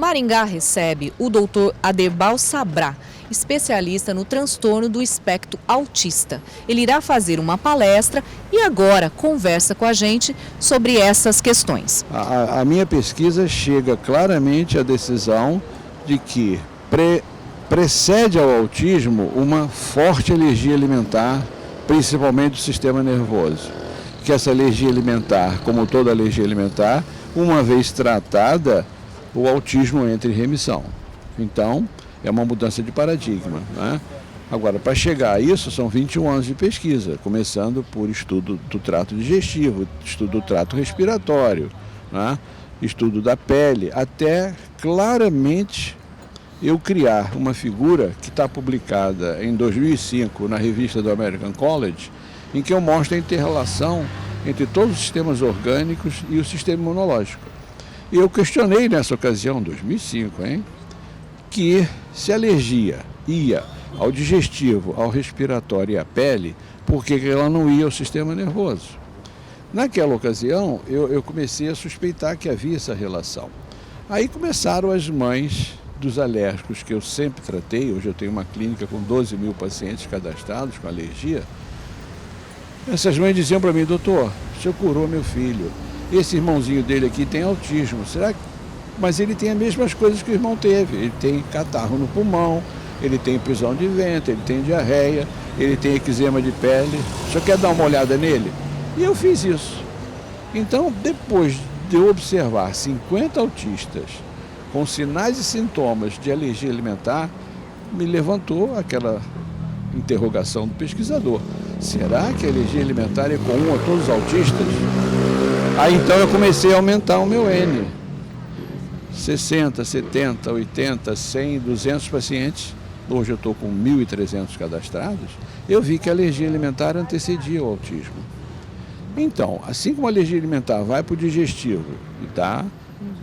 Maringá recebe o Dr. Aderbal Sabrá, especialista no transtorno do espectro autista. Ele irá fazer uma palestra e agora conversa com a gente sobre essas questões. A minha pesquisa chega claramente à decisão de que precede ao autismo uma forte alergia alimentar, principalmente do sistema nervoso. Que essa alergia alimentar, como toda alergia alimentar, uma vez tratada, o autismo entra em remissão. Então, é uma mudança de paradigma, né? Agora, para chegar a isso, são 21 anos de pesquisa, começando por estudo do trato digestivo, estudo do trato respiratório, né? Estudo da pele, até claramente eu criar uma figura que está publicada em 2005 na revista do American College, em que eu mostro a inter-relação entre todos os sistemas orgânicos e o sistema imunológico. E eu questionei nessa ocasião, 2005, que se a alergia ia ao digestivo, ao respiratório e à pele, por que ela não ia ao sistema nervoso? Naquela ocasião, eu comecei a suspeitar que havia essa relação. Aí começaram as mães dos alérgicos que eu sempre tratei. Hoje eu tenho uma clínica com 12 mil pacientes cadastrados com alergia. Essas mães diziam para mim: doutor, o senhor curou meu filho, esse irmãozinho dele aqui tem autismo, será que... Mas ele tem as mesmas coisas que o irmão teve, ele tem catarro no pulmão, ele tem prisão de ventre, ele tem diarreia, ele tem eczema de pele, o senhor quer dar uma olhada nele? E eu fiz isso. Então, depois de eu observar 50 autistas com sinais e sintomas de alergia alimentar, me levantou aquela interrogação do pesquisador: será que a alergia alimentar é comum a todos os autistas? Aí então eu comecei a aumentar o meu N. 60, 70, 80, 100, 200 pacientes. Hoje eu estou com 1.300 cadastrados. Eu vi que a alergia alimentar antecedia o autismo. Então, assim como a alergia alimentar vai para o digestivo e dá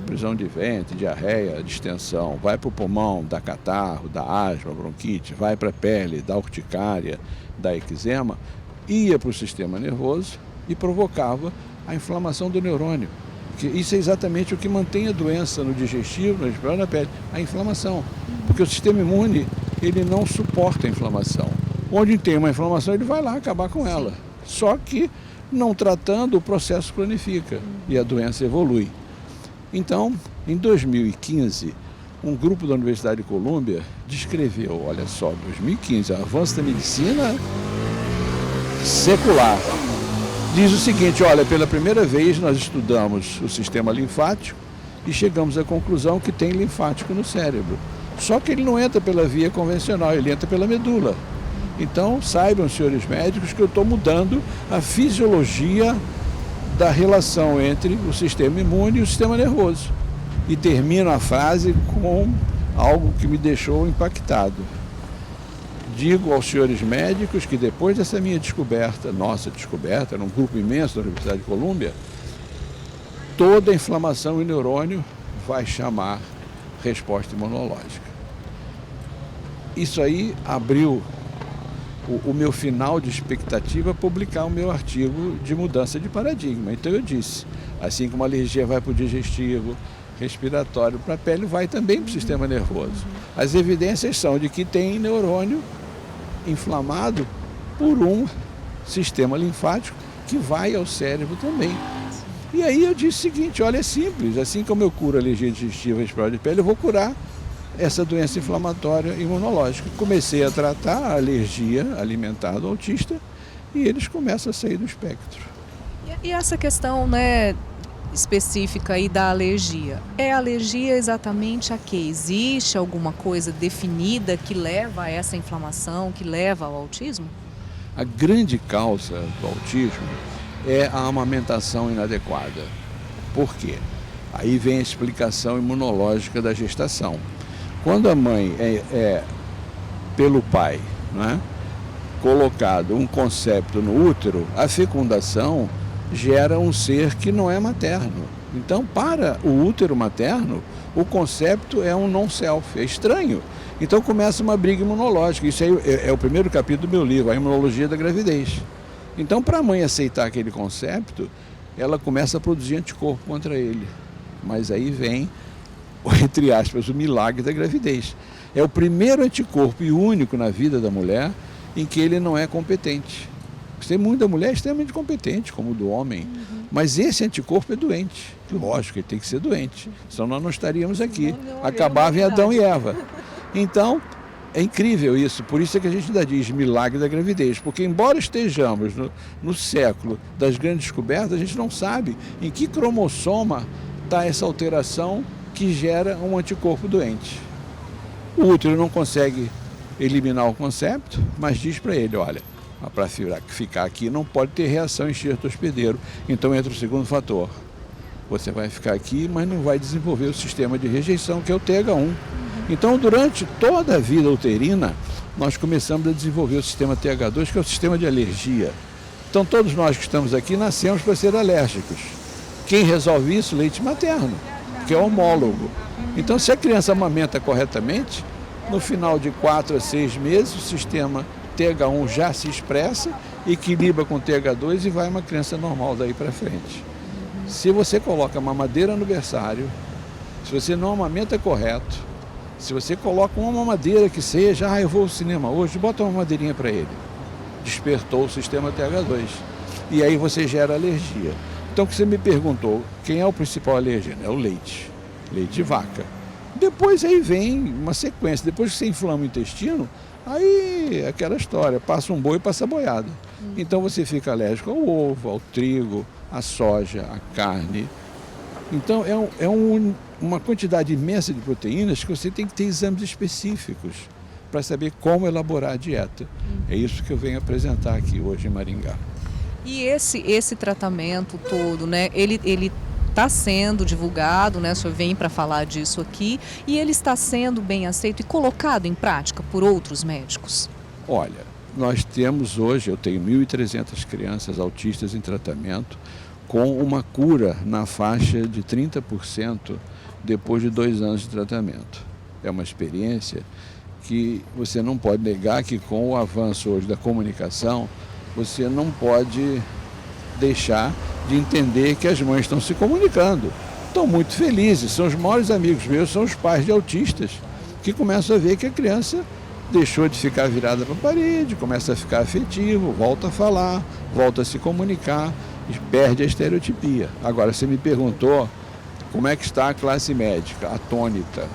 prisão de ventre, diarreia, distensão, vai para o pulmão, dá catarro, dá asma, bronquite, vai para a pele, dá urticária, dá eczema, ia para o sistema nervoso e provocava a inflamação do neurônio. Porque isso é exatamente o que mantém a doença no digestivo, no respiratório, na pele, a inflamação. Porque o sistema imune, ele não suporta a inflamação. Onde tem uma inflamação, ele vai lá acabar com ela. Só que, não tratando, o processo cronifica e a doença evolui. Então, em 2015, um grupo da Universidade de Colômbia descreveu, olha só, 2015, avanço da medicina secular. Diz o seguinte: olha, pela primeira vez nós estudamos o sistema linfático e chegamos à conclusão que tem linfático no cérebro. Só que ele não entra pela via convencional, ele entra pela medula. Então, saibam, senhores médicos, que eu estou mudando a fisiologia da relação entre o sistema imune e o sistema nervoso. E termino a frase com algo que me deixou impactado. Digo aos senhores médicos que depois dessa minha descoberta, nossa descoberta, num grupo imenso da Universidade de Colômbia, toda inflamação em neurônio vai chamar resposta imunológica. Isso aí abriu o meu final de expectativa, publicar o meu artigo de mudança de paradigma. Então eu disse, assim como a alergia vai para o digestivo, respiratório, para a pele, vai também para o sistema nervoso. As evidências são de que tem neurônio inflamado por um sistema linfático que vai ao cérebro também. E aí eu disse o seguinte: olha, é simples, assim como eu curo a alergia digestiva e respiratória de pele, eu vou curar essa doença inflamatória imunológica. Comecei a tratar a alergia alimentar do autista e eles começam a sair do espectro. E essa questão, específica aí da alergia, é alergia exatamente a quê? Existe alguma coisa definida que leva a essa inflamação, que leva ao autismo? A grande causa do autismo é a amamentação inadequada. Por quê? Aí vem a explicação imunológica da gestação. Quando a mãe pelo pai, colocado um concepto no útero, a fecundação gera um ser que não é materno. Então, para o útero materno, o concepto é um non-self, é estranho. Então começa uma briga imunológica. Isso aí é o primeiro capítulo do meu livro, A Imunologia da Gravidez. Então, para a mãe aceitar aquele concepto, ela começa a produzir anticorpo contra ele. Mas aí vem entre aspas, o milagre da gravidez. É o primeiro anticorpo e único na vida da mulher em que ele não é competente. Tem muita mulher extremamente competente, como o do homem, mas esse anticorpo é doente. Lógico, ele tem que ser doente, senão nós não estaríamos aqui. Acabava em Adão e Eva. Então, é incrível isso, por isso é que a gente ainda diz milagre da gravidez, porque embora estejamos no século das grandes descobertas, a gente não sabe em que cromossoma está essa alteração que gera um anticorpo doente. O útero não consegue eliminar o concepto, mas diz para ele, olha, para ficar aqui não pode ter reação enxerto hospedeiro. Então entra o segundo fator. Você vai ficar aqui, mas não vai desenvolver o sistema de rejeição, que é o TH1. Então, durante toda a vida uterina, nós começamos a desenvolver o sistema TH2, que é o sistema de alergia. Então, todos nós que estamos aqui nascemos para ser alérgicos. Quem resolve isso? Leite materno, que é homólogo. Então, se a criança amamenta corretamente, no final de 4 a 6 meses, o sistema TH1 já se expressa, equilibra com TH2 e vai uma criança normal daí para frente. Se você coloca mamadeira no berçário, se você não amamenta correto, se você coloca uma mamadeira que seja, eu vou ao cinema hoje, bota uma mamadeirinha para ele. Despertou o sistema TH2. E aí você gera alergia. Então, o que você me perguntou, quem é o principal alérgeno? É o leite. Leite de vaca. Depois aí vem uma sequência. Depois que você inflama o intestino, aí aquela história, passa um boi e passa a boiada. Então você fica alérgico ao ovo, ao trigo, à soja, à carne. Então uma quantidade imensa de proteínas que você tem que ter exames específicos para saber como elaborar a dieta. É isso que eu venho apresentar aqui hoje em Maringá. E esse tratamento todo, né, ele está sendo divulgado, né, o senhor vem para falar disso aqui, e ele está sendo bem aceito e colocado em prática por outros médicos? Olha, nós temos hoje, eu tenho 1.300 crianças autistas em tratamento, com uma cura na faixa de 30% depois de 2 anos de tratamento. É uma experiência que você não pode negar que com o avanço hoje da comunicação, você não pode deixar de entender que as mães estão se comunicando. Estão muito felizes, são os maiores amigos meus, são os pais de autistas, que começam a ver que a criança deixou de ficar virada para a parede, começa a ficar afetivo, volta a falar, volta a se comunicar e perde a estereotipia. Agora, você me perguntou como é que está a classe médica, atônita,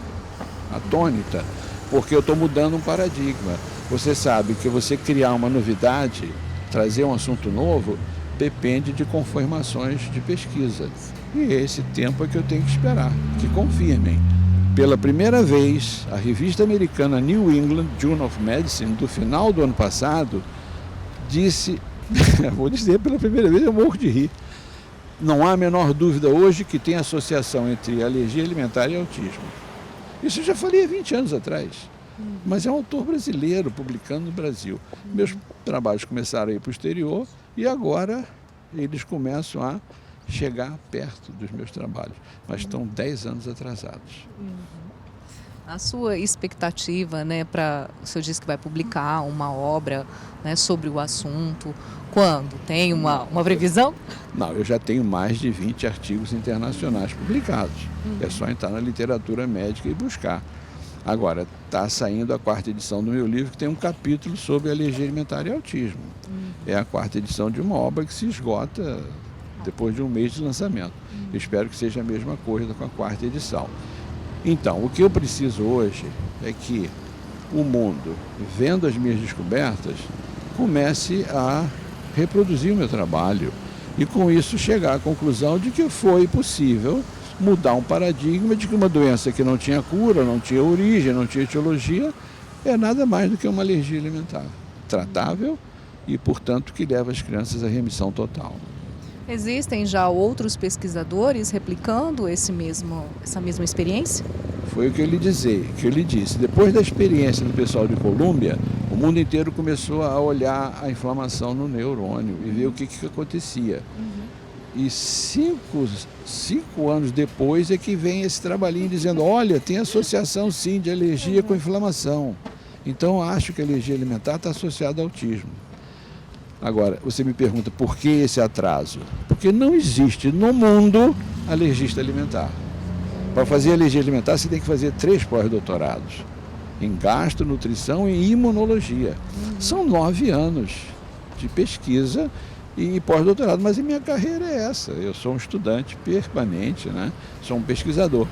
porque eu estou mudando um paradigma. Você sabe que você criar uma novidade, trazer um assunto novo, depende de confirmações de pesquisa. E esse tempo é que eu tenho que esperar, que confirmem. Pela primeira vez, a revista americana New England Journal of Medicine, do final do ano passado, disse, vou dizer pela primeira vez, eu morro de rir, não há a menor dúvida hoje que tem associação entre alergia alimentar e autismo. Isso eu já falei há 20 anos atrás, mas é um autor brasileiro publicando no Brasil. Meus trabalhos começaram a ir para o exterior e agora eles começam a chegar perto dos meus trabalhos, mas estão 10 anos atrasados. A sua expectativa, né, o senhor disse que vai publicar uma obra, né, sobre o assunto, quando? Tem uma previsão? Não, eu já tenho mais de 20 artigos internacionais publicados. É só entrar na literatura médica e buscar. Agora, está saindo a 4ª edição do meu livro, que tem um capítulo sobre alergia alimentar e autismo. É a 4ª edição de uma obra que se esgota depois de um mês de lançamento. Eu espero que seja a mesma coisa com a 4ª edição. Então, o que eu preciso hoje é que o mundo, vendo as minhas descobertas, comece a reproduzir o meu trabalho e, com isso, chegar à conclusão de que foi possível mudar um paradigma de que uma doença que não tinha cura, não tinha origem, não tinha etiologia, é nada mais do que uma alergia alimentar, tratável e, portanto, que leva as crianças à remissão total. Existem já outros pesquisadores replicando essa mesma experiência? Foi o que eu lhe disse. Depois da experiência do pessoal de Colômbia, o mundo inteiro começou a olhar a inflamação no neurônio e ver o que acontecia. E 5 anos depois é que vem esse trabalhinho dizendo, olha, tem associação sim de alergia com inflamação. Então acho que a alergia alimentar está associada ao autismo. Agora, você me pergunta por que esse atraso? Porque não existe no mundo alergista alimentar. Para fazer alergia alimentar, você tem que fazer 3 pós-doutorados em gastro, nutrição e imunologia. São 9 anos de pesquisa e pós-doutorado, mas a minha carreira é essa. Eu sou um estudante permanente, né? Sou um pesquisador.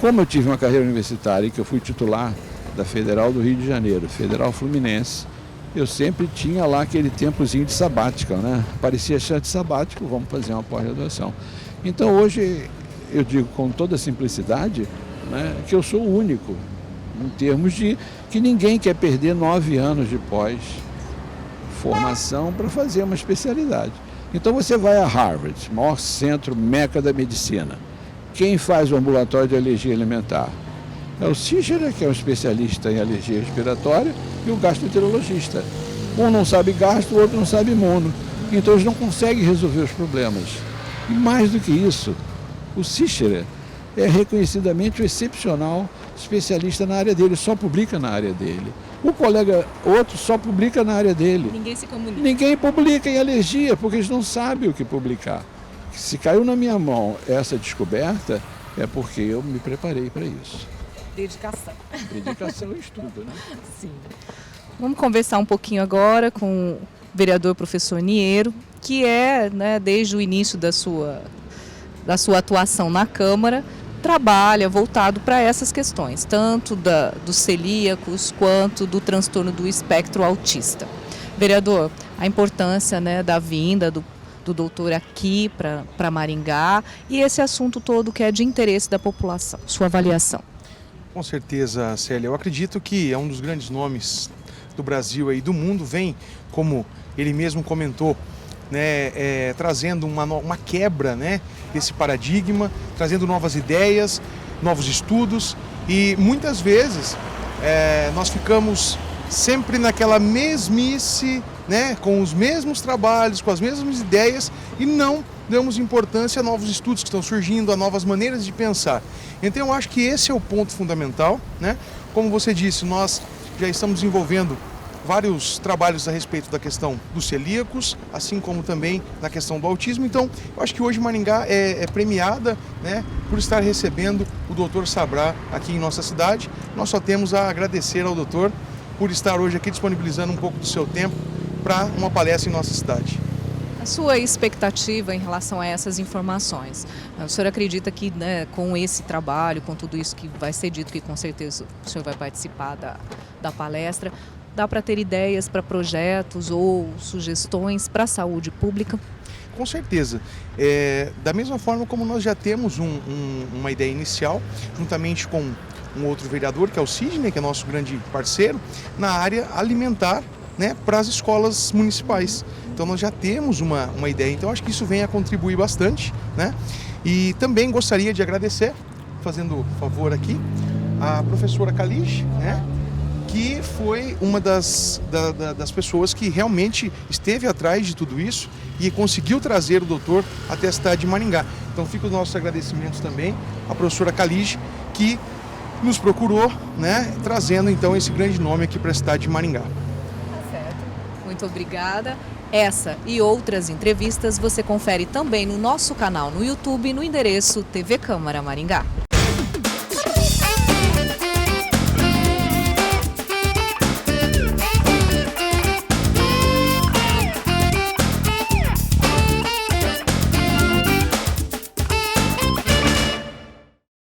Como eu tive uma carreira universitária e que eu fui titular da Federal do Rio de Janeiro, Federal Fluminense, eu sempre tinha lá aquele tempozinho de sabática, né? Parecia chance sabático, vamos fazer uma pós-graduação. Então hoje eu digo com toda simplicidade, né, que eu sou o único, em termos de que ninguém quer perder 9 anos de pós-formação para fazer uma especialidade. Então você vai a Harvard, maior centro meca da medicina. Quem faz o ambulatório de alergia alimentar? É o Sicherer, que é um especialista em alergia respiratória, e o gastroenterologista. Um não sabe gastro, o outro não sabe imuno. Então eles não conseguem resolver os problemas. E mais do que isso, o Sicherer é reconhecidamente um excepcional especialista na área dele, só publica na área dele. O colega outro só publica na área dele. Ninguém se comunica. Ninguém publica em alergia, porque eles não sabem o que publicar. Se caiu na minha mão essa descoberta, é porque eu me preparei para isso. Dedicação. Dedicação e estudo, né? Sim. Vamos conversar um pouquinho agora com o vereador professor Niero, que é, né, desde o início da sua atuação na Câmara, trabalha voltado para essas questões, tanto dos celíacos quanto do transtorno do espectro autista. Vereador, a importância, né, da vinda do doutor aqui para Maringá e esse assunto todo que é de interesse da população, sua avaliação. Com certeza, Célia. Eu acredito que é um dos grandes nomes do Brasil e do mundo, vem, como ele mesmo comentou, né, trazendo uma quebra, né, desse paradigma, trazendo novas ideias, novos estudos e muitas vezes nós ficamos sempre naquela mesmice, né, com os mesmos trabalhos, com as mesmas ideias e não damos importância a novos estudos que estão surgindo, a novas maneiras de pensar. Então eu acho que esse é o ponto fundamental, né? Como você disse, nós já estamos desenvolvendo vários trabalhos a respeito da questão dos celíacos, assim como também na questão do autismo. Então, eu acho que hoje Maringá é premiada, né, por estar recebendo o Dr. Sabrá aqui em nossa cidade. Nós só temos a agradecer ao doutor por estar hoje aqui disponibilizando um pouco do seu tempo para uma palestra em nossa cidade. A sua expectativa em relação a essas informações? O senhor acredita que, né, com esse trabalho, com tudo isso que vai ser dito, que com certeza o senhor vai participar da palestra, dá para ter ideias para projetos ou sugestões para a saúde pública? Com certeza. Da mesma forma como nós já temos uma ideia inicial, juntamente com um outro vereador, que é o Sidney, que é nosso grande parceiro, na área alimentar, né, para as escolas municipais. Então nós já temos uma ideia, então acho que isso vem a contribuir bastante, né? E também gostaria de agradecer, fazendo favor aqui, a professora Kalige, né, que foi uma das pessoas que realmente esteve atrás de tudo isso e conseguiu trazer o doutor até a cidade de Maringá. Então fica os nossos agradecimentos também à professora Kalige, que nos procurou, né, trazendo então esse grande nome aqui para a cidade de Maringá. Tá certo. Muito obrigada. Essa e outras entrevistas você confere também no nosso canal no YouTube no endereço TV Câmara Maringá.